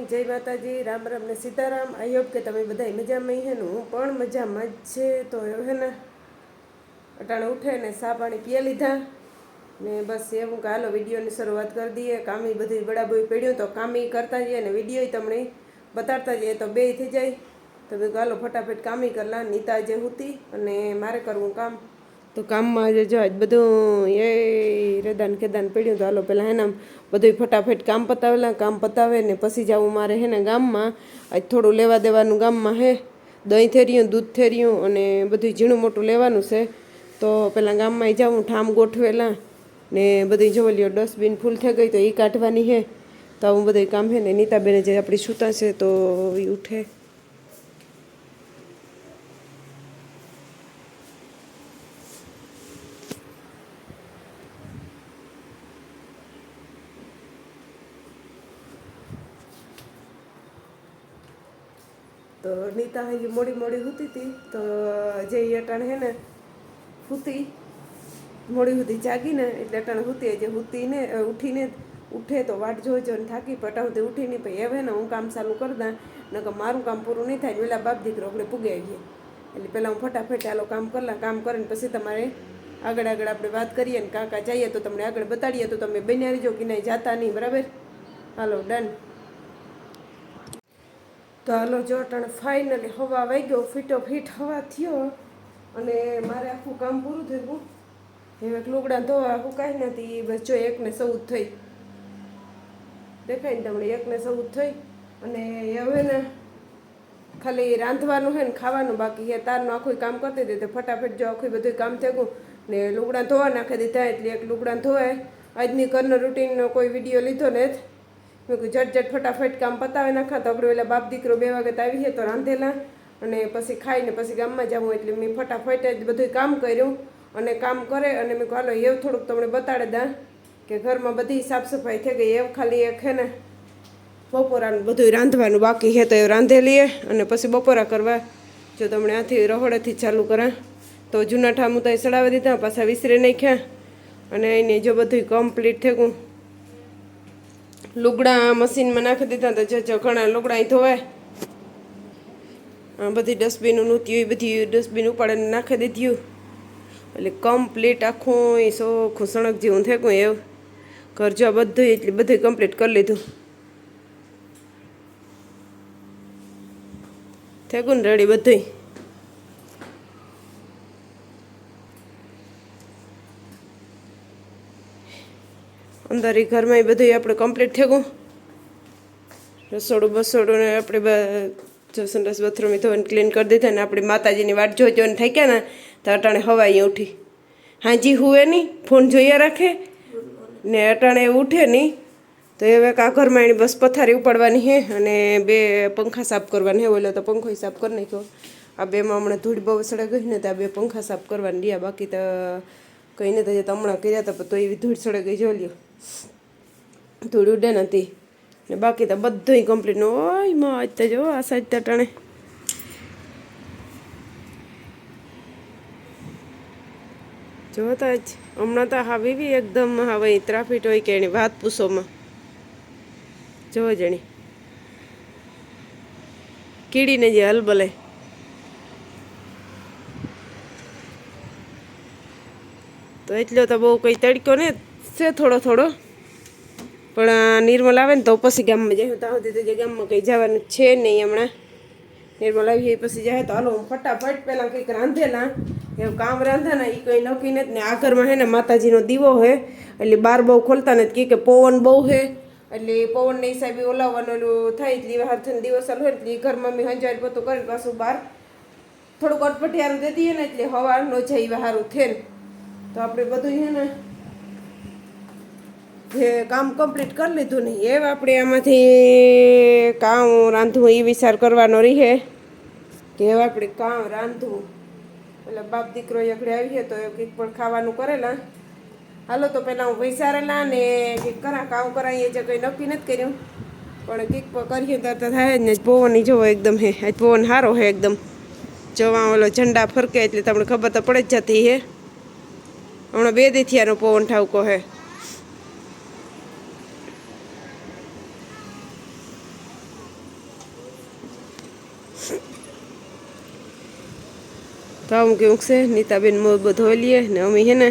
જય માતાજી, રામ રામ ને સીતારામ। આઈ હોપ કે તમે બધા મજામાં હે ને હું પણ મજામાં જ છે। તો હે ને અટાણે ઉઠે ને સા પાણી પીએ લીધા ને બસ એવું કે હાલો વિડીયોની શરૂઆત કરી દઈએ। કામી બધી બળાબોઈ પડ્યું તો કામી કરતા જઈએ ને વિડીયો તમને બતાડતા જઈએ તો બે થઈ જાય। તો મેં હાલો ફટાફટ કામી કરલા। નીતા જે હતી અને મારે કરવું કામ। તો કામમાં આજે જો આજ બધું એ રેદાન ખેદાન પડ્યું તો હાલો પહેલાં હેને બધું ફટાફટ કામ પતાવેલા। કામ પતાવે ને પછી જાવું મારે હે ને ગામમાં। આજ થોડું લેવા દેવાનું ગામમાં હે, દહીં થેર્યું, દૂધ થેર્યું અને બધું ઝીણું મોટું લેવાનું છે। તો પહેલાં ગામમાં જાઉં, ઠામ ગોઠવેલા ને બધી જોઈ લ્યો ડસ્ટબિન ફૂલ થઈ ગઈ તો એ કાઢવાની હે। તો આવું બધું કામ છે ને નીતાબેને જે આપણી સૂતા છે તો એ ઉઠે તો નીતા હજી મોડી મોડી સૂતી હતી તો જે અટાણે હે ને સૂતી મોડી સુધી જાગીને એટલે અટાણે સૂતી જે સૂતીને ઉઠે તો વાટ જોજો ને થાકી પટાવતી ઉઠી નહીં પછી હવે ને હું કામ ચાલુ કરી દઉં નકર મારું કામ પૂરું નહીં થાય। પેલા બાપ દીકરો આપણે પૂગે આવીએ એટલે પહેલાં હું ફટાફટ આલો કામ કરલા। કામ કરીને પછી તમારે આગળ આપણે વાત કરીએ ને કાકા જઈએ તો તમને આગળ બતાડીએ તો તમે બન્યા રહીજો કે નહીં જાતા નહીં, બરાબર? હાલો ડન। તો હાલો જો અટાણે ફાઇનલી હવા વાગ્યો, ફીટો ફીટ હવા થયો અને મારે આખું કામ પૂરું થયું। હવે લુગડા ધોવા સુકાઈ નથી, બસ જો 1:14 થઈ, દેખાય ને તમને 1:14 થઈ અને હવે ને ખાલી રાંધવાનું છે ને ખાવાનું બાકી છે। તારનું આખું કામ કરતી હતી તો ફટાફટ જો આખું બધું કામ થયું ને લુગડા ધોવા નાખી દીધા એટલે એક લુગડા ધોવાય। આજની ઘરનો રૂટીનનો કોઈ વિડીયો લીધો ને મેં કહ્યું ઝટ ફટાફટ કામ પતાવી નાખા। તો આપણે પેલા બાપ દીકરો 2 વાગે તો આવીએ તો રાંધેલા અને પછી ખાઈને પછી ગામમાં જવું એટલે મેં ફટાફટ જ બધું કામ કર્યું અને કામ કરે અને મેં કહ્યું હાલો એવું થોડુંક તમને બતાડે દા કે ઘરમાં બધી સાફ સફાઈ થઈ ગઈ। એવું ખાલી એક છે ને બપોરાનું બધું રાંધવાનું બાકી છે તો એ રાંધે લઈએ અને પછી બપોરા કરવા જો તમને આથી રહોડેથી ચાલુ કરા તો જૂના ઠામું તો સડાવી દીધા, પાછા વિસરી નાખ્યા અને એને જો બધું કમ્પ્લીટ થયું। લુગડા મશીનમાં નાખી દીધા તો જો ઘણા લુગડા ધોવાય, બધી ડસ્ટબિનનું નહોતી એ બધી ડસ્ટબિન ઉપાડીને નાખી દીધું એટલે કમ્પ્લીટ આખું એ સોખું સણક જેવું થઈ ગયું એવું ઘર જો બધું એટલે બધું કમ્પ્લીટ કરી લીધું થઈ ગયું ને રેડી બધું। અંદર એ ઘરમાં એ બધું આપણે કમ્પ્લીટ થઈ ગયું। રસોડું બસોડું ને આપણે સંડાસ બાથરૂમ ધોઈને ક્લીન કરી દીધા ને આપણી માતાજીની વાટ જોઈને થઈ ગયા ને તો અટાણે હવાઈ ઉઠી હાજી હુએ નહીં, ફોન જોઈએ રાખે ને અટાણે ઉઠે નહીં તો હવે આ ઘરમાં એની બસ પથારી ઉપાડવાની છે અને 2 પંખા સાફ કરવાના છે। ઓલો તો પંખો સાફ કરી નાખ્યો, આ 2માં હમણાં ધૂળ બહુ સડે ગઈ ને તો આ 2 પંખા સાફ કરવાની રહ્યા, બાકી તો કંઈ નથી તો હમણાં કર્યા હતા તો એવી ધૂળ સડે ગઈ જો લ્યો ધૂળ ઉડે નથી ને બાકી તો બધું કમ્પ્લીટ ન હોય માં આજ તો જો આ સાઈડ તટાણે જોતા જ હમણાં તો હાવી એકદમ હવે ટ્રાફિક હોય કે એની વાત પૂછોમાં જો જણી કીડીને જે હલબલે તો એટલો તો બહુ કંઈ તડકો ને છે થોડો પણ નિર્મલ આવે ને તો પછી ગામમાં જાય ત્યાં સુધી તો જે ગામમાં કંઈ જવાનું છે નહીં। હમણાં નિર્મલ આવી પછી જાય તો હાલો હું ફટાફટ પહેલાં કંઈક રાંધેલા એવું કામ રાંધાના એ કંઈ નક્કી નથી ને આ ઘરમાં છે ને માતાજીનો દીવો છે એટલે બહાર બહુ ખોલતા નથી કે પવન બહુ છે એટલે પવનના હિસાબે ઓલાવવાનું ઓલું થાય એટલે બહાર થઈને દિવસ ચાલુ હોય એટલે એ ઘરમાં મેં હંજાર પોતું કરીને પાછું બહાર થોડુંક અટપટિયારું દે દઈએ ને એટલે હવા ન જાય સારું થઈને તો આપણે બધું છે ને જે કામ કમ્પ્લીટ કરી લીધું નહીં એમ આપણે આમાંથી કામ રાંધવું એ વિચાર કરવાનો રહે કે હવે આપણે કામ રાંધવું એટલે બાપ દીકરો એકડે આવીએ તો કંઈક પણ ખાવાનું કરેલા। હાલો તો પહેલાં હું વિચારેલા ને કંઈક કામ કરાવીએ જે કંઈ નક્કી નથી કર્યું પણ કંઈક કરીએ તો થાય જ ને। પવન જોવો એકદમ હે આજ પવન સારો છે એકદમ જવા ઓલો ઝંડા ફરકે એટલે તમને ખબર તો પડે જ જતી હે। હમણાં 2 દી થયાનો પવન ઠાવકો હે તો આવું કેવું છે નીતાબેન મોં ધોઈ લઈએ ને અમે હે ને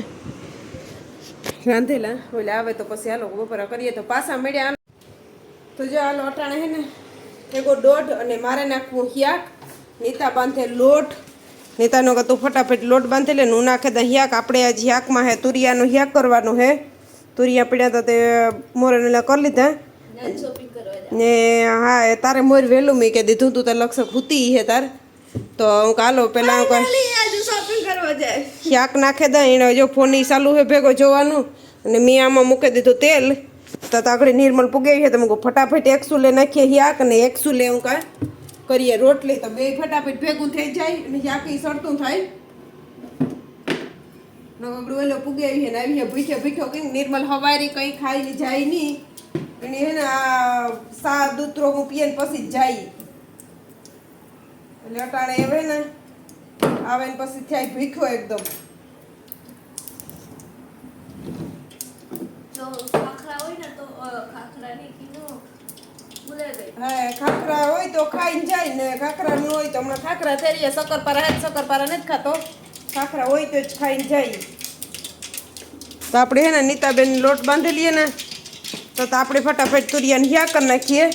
રાંધેલા ઓલે આવે તો પછી હાલો બપોરા કરીએ તો પાછા મળ્યા. તો જો હાલો અટાણે હે ને એગો દોઢ અને મારે નાખવું હિયાક. નીતા બાંધે લોટ. નીતાનો કે તું ફટાફટ લોટ બાંધી લે હું નાખે તો હિયાક. આપણે આજ હિયાકમાં હે તુરિયાનું હિયાક કરવાનું હે. તુરિયા પડ્યા તો તે મોરેલા કરી લીધા ને હા તારે મોર વહેલું મેં કહી દીધું તું તાર લક્ષક હુતી હે તાર તો હું કાલો પેલા શોપિંગ કરવા જાય હિયાક નાખે દે એને જો ફોન ચાલુ હે ભેગો જોવાનું અને મેં આમાં મૂકી દીધું તેલ તો આગળ નિર્મલ પૂગે છે તો હું ફટાફટ 100 લે નાખીએ હિયાક અને 100 લે હું કા કરીએ રોટલી તો બે ફટાફટ ભેગું થઈ જાય અને હિયાકી સડતું થાય. નગડું પૂગે આવી ને આવી ભૂખે ભૂખ્યો કંઈક નિર્મલ હવારી કંઈ ખાઈને જાય નહીં એને હે ને આ સા દૂધ હું પીએ ને પછી જ જાય એટલે અટાણે આવે ને આવે ને પછી થાય ભૂખ્યો એકદમ. હા ખાખરા હોય તો ખાઈને જાય ને ખાખરા ન હોય તો હમણાં ખાખરા થઈ શક્કરપારા શક્કરપારા નથી ખાતો ખાખરા હોય તો જ ખાઈને જાય. તો આપણે હે ને નીતાબેન લોટ બાંધી લઈએ ને તો આપણે ફટાફટ તુરિયાને હિયા કરી નાખીએ.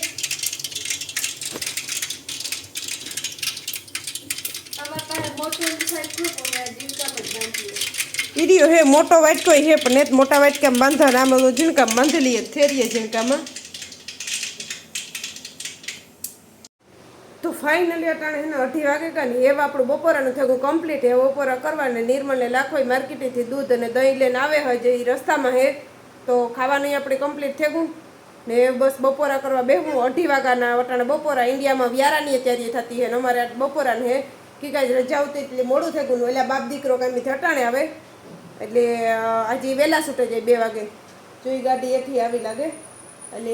ઈડિયો હે મોટો વાટકો હે પણ ને મોટા વાટકામાં બાંધવા આમાં ઝીણકામાં બાંધી લઈએ થેરીએ ઝીણકામાં. તો ફાઇનલી અટાણે એને 2:30 વાગે કાને એવા આપણું બપોરાનું થયું કમ્પ્લીટ હે. બપોરા કરવાને નિર્મલને લાખોય માર્કેટેથી દૂધ અને દહીં લઈને આવે હોય જે રસ્તામાં હે તો ખાવાનું આપણે કમ્પ્લીટ થયું ને બસ બપોરા કરવા બેહું. 2:30 વાગ્યાના અટાણે બપોરા ઇન્ડિયામાં વ્યારાની તૈયારી થતી હે ને અમારે બપોરાને હે કે કાંઈ રજા આવતી એટલે મોડું થયું ને બાપ દીકરો કાંઈથી અટાણે આવે એટલે આજે વહેલા છૂટે જાય 2 વાગે જોઈ ગાડી એથી આવી લાગે એટલે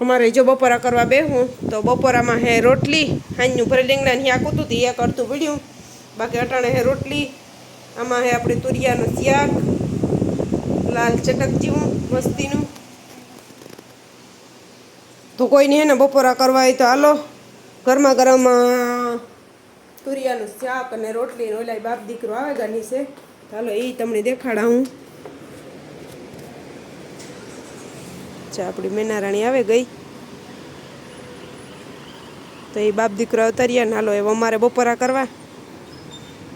અમારે જો બપોરા કરવા બેહું તો બપોરામાં હે રોટલી હાંજનું ભરે રીંગણાને હિયા કૂતું હતું એ કરતું પડ્યું બાકી અટાણે હે રોટલી આમાં હે આપણે તુરિયાનું શાક લાલ ચટક જેવું મસ્તીનું. તો કોઈને હે ને બપોરા કરવા હોય તો હાલો ગરમા ગરમ તુરિયાનું શાક અને રોટલી ઓલા બાપ દીકરો આવે ગાની છે ચાલો એ તમને દેખાડા હું. આપણી મેનારાણી આવે ગઈ તો એ બાપ દીકરો ઉતર્યા ને હાલો એવો અમારે બપોરા કરવા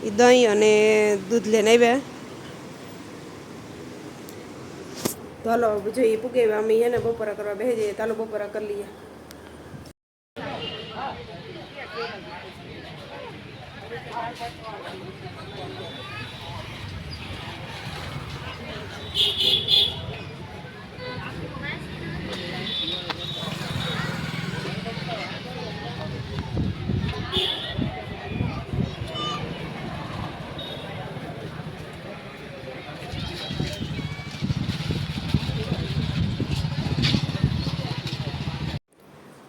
એ દહીં અને દૂધ લઈને આવ્યા તો હાલો જો એ પૂગે અમે એને બપોરા કરવા બેસી જઈએ ચાલો બપોરા કરી લઈએ.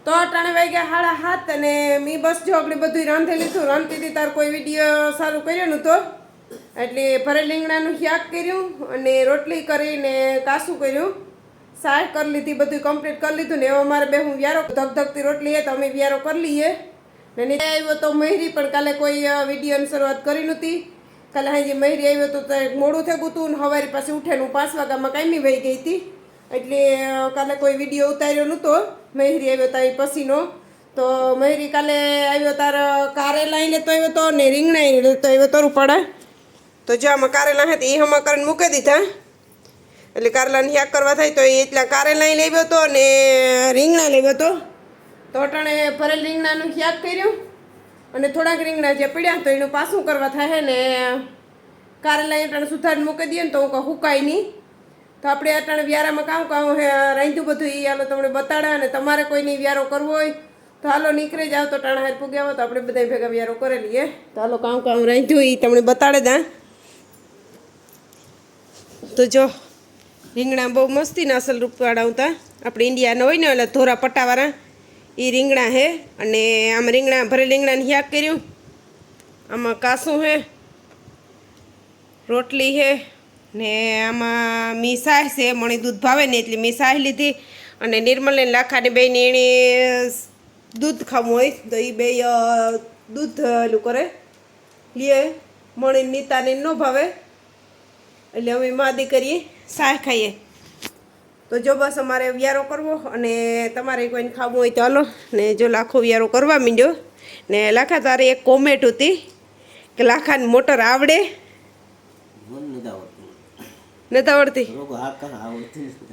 તો અટાણે વાગ્યા 7:30 અને મેં બસ જો આપણે બધું રાંધી લીધું. રાંધતી હતી તાર કોઈ વિડીયો સારું કર્યો નહોતો એટલે ભરે રીંગણાનું શાક કર્યું અને રોટલી કરીને કાસું કર્યું શાક કરી લીધી બધું કમ્પ્લીટ કરી લીધું ને એવો મારે બે હું વ્યારો ધગધગતી રોટલી હે તો અમે વ્યારો કરી લઈએ ને નીચે આવ્યો તો મહેરી પણ કાલે કોઈ વિડીયોની શરૂઆત કરી નહોતી. કાલે હાજી મહેરી આવ્યો તો મોડું થયું હતું ને સવારે પાછી ઉઠે હું 5 વાગ્યામાં કાયમી વહી ગઈ હતી એટલે કાલે કોઈ વિડીયો ઉતાર્યો નહોતો. મહેરી આવ્યો તાર પછીનો તો મહેરી કાલે આવ્યો તાર કારેલા લેતો આવ્યો તો ને રીંગણા લેતો આવ્યો તો રૂપાડા તો જો આમાં કારેલા હતા એ હમણાં કરીને મૂકી દીધા એટલે કારેલાને શાક કરવા થાય તો એ એટલા કારેલા લેવ્યો હતો ને રીંગણા લેવ્યો હતો તો અટાણે ભરેલ રીંગણાનું શાક કર્યું અને થોડાક રીંગણા જે પડ્યા તો એનું પાછું કરવા થાય ને કારેલા અટાણે સુધારીને મૂકી દઈએ ને તો હું હુકાય નહીં. તો આપણે અટાણે વ્યારામાં કામ રાંધ્યું બધું એ હાલો તમને બતાડા અને તમારે કોઈની વ્યારો કરવો હોય તો હાલો નીકળી જાવ તો ટાણા હાર પૂગ્યા હોય તો આપણે બધા ભેગા વ્યારો કરી લઈએ. તો હાલો કામ રાંધ્યું એ તમને બતાડે દા. તો જો રીંગણા બહુ મસ્તીના અસલ રૂપવાળા હતા આપણે ઇન્ડિયાના હોય ને એટલે ધોરા પટ્ટાવાળા એ રીંગણા હે અને આમાં રીંગણા ભરે રીંગણાને શાક કર્યું આમાં કાસું હે રોટલી હે ને આમાં મી સાહ છે મણી દૂધ ભાવે ને એટલે મી સાહ લીધી અને નિર્મલને લાખાને બેને એણે દૂધ ખાવું હોય તો એ બે દૂધ એલું કરે લે મણી નીતાને ન ભાવે એટલે અમે મા દીકરીએ શાહ ખાઈએ. તો જો બસ અમારે વ્યારો કરવો અને તમારે કોઈને ખાવું હોય તો હાલો ને જો લાખો વ્યારો કરવા માંડ્યો ને લાખા તારે એક કોમેન્ટ હતી કે લાખાની મોટર આવડે નથી આવડતી.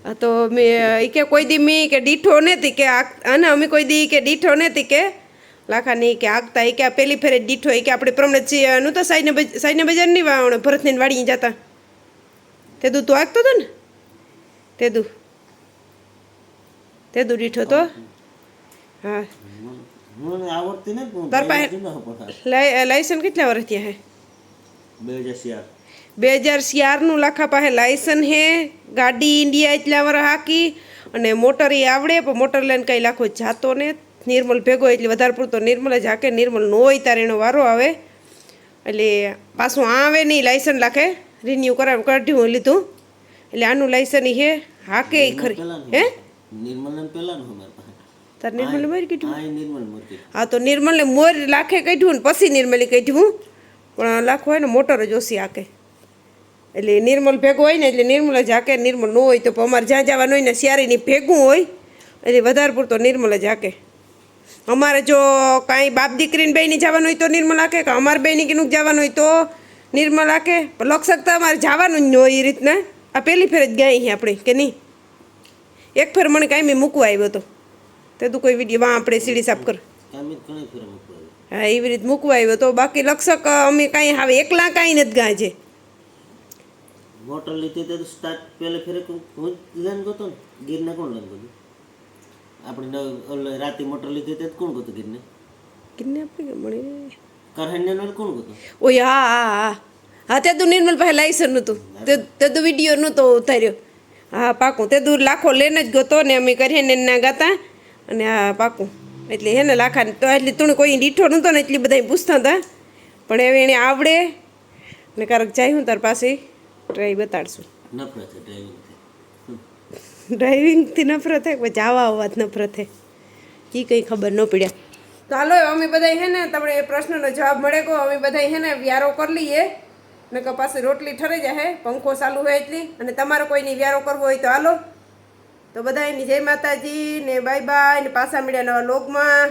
હા તો મેં કે કોઈ દી મી કે દીઠો નથી કે અને અમે કોઈ દી કે દીઠો નથી કે લાખાની કે આગતા એ કે આ પેલી ફેરે દીઠો એ કે આપણે પ્રમણે નું તો સાઈના બજાર નહીં વાવણ ભરતની વાડી જતા તેદું તું આગતો હતો ને તેદું દીઠો તો હા તાર પાસે લાયસન્સ કેટલા વર્ષ થયા હે? 2004 લાખા પાસે લાયસન્સ હે. ગાડી ઇન્ડિયા એટલા વર્ષ હાકી અને મોટર એ આવડે પણ મોટર લઈને કંઈ લાખો જાતો ને નિર્મલ ભેગો એટલે વધારે પૂરતો નિર્મલ જ હાકે. નિર્મલ ન હોય ત્યારે એનો વારો આવે એટલે પાછું આવે નહીં લાયસન્સ લાખે રિન્યુ કાઢ્યું લીધું એટલે આનું લાયસન્સ હે હાકે ખરી હે તાર નિર્મલે મોર કીધું હા તો નિર્મલને મોર લાખે કાઢ્યું ને પછી નિર્મલે કાઢ્યું પણ લાખો હોય ને મોટર જ ઓછી હાકે એટલે નિર્મલ ભેગો હોય ને એટલે નિર્મલ જ હાકે. નિર્મલ ન હોય તો અમારે જ્યાં જવાનું હોય ને શિયારીની ભેગું હોય એટલે વધારે પૂરતો નિર્મલ જ હાકે. અમારે જો કાંઈ બાપ દીકરીને બેયને જવાનું હોય તો નિર્મલ હાકે કે અમારે બેયને કિનું જવાનું હોય તો નિર્મલ હાકે. પણ લક્ષકતા અમારે જવાનું જ ન હોય એ રીતના. આ પહેલી ફેર જ ગાય છે આપણે કે નહીં. એક ફેર મને કાંઈ મેં મૂકવા આવ્યો હતો તે તું કોઈ વિડીયો વાં આપણે સીડી સાફ કર હા એવી રીતે મૂકવા આવ્યો તો બાકી લક્ષક અમે કાંઈ હવે એકલા કાંઈ નથી ગાય છે. મોટર લીધી તો સ્ટાર્ટ પહેલે ફેરે હું લેન ગયો ને ગીરને કોણ લેન ગયું આપણે રાતે મોટર લીધી તો કોણ ગયું ગીરને આપણે મળી કરહણને કોણ ગયું ઓય હા હા હા હા તે તું નિર્મલ પાસે લાયસન્સ નહોતું તે તું વિડીયો નહોતો ઉતાર્યો હા પાકું તે તું લાખો લઈને જ ગયો ને અમે કરીએ ને ના ગાતા અને હા પાકું એટલે હે ને લાખાને તો એટલે તું કોઈ દીઠો નહોતો ને એટલી બધા પૂછતા હતા પણ હવે એને આવડે ને કારક જાય હું તાર પાસે ટ્રાય બતાડશું. ડ્રાઇવિંગથી નફરત થાય પછી જવા આવવા જ નફરત થાય એ કંઈ ખબર ન પડ્યા. તો હાલો અમે બધા હે ને તમને એ પ્રશ્નનો જવાબ મળે કહો અમે બધા હે ને વ્યારો કરી લઈએ ને કે પાસે રોટલી ઠરી જાય પંખો ચાલુ હોય એટલી અને તમારે કોઈની વ્યારો કરવો હોય તો હાલો. તો બધા એની જય માતાજી ને બાય બાય ને પાછા મળ્યા નવા લોગમાં.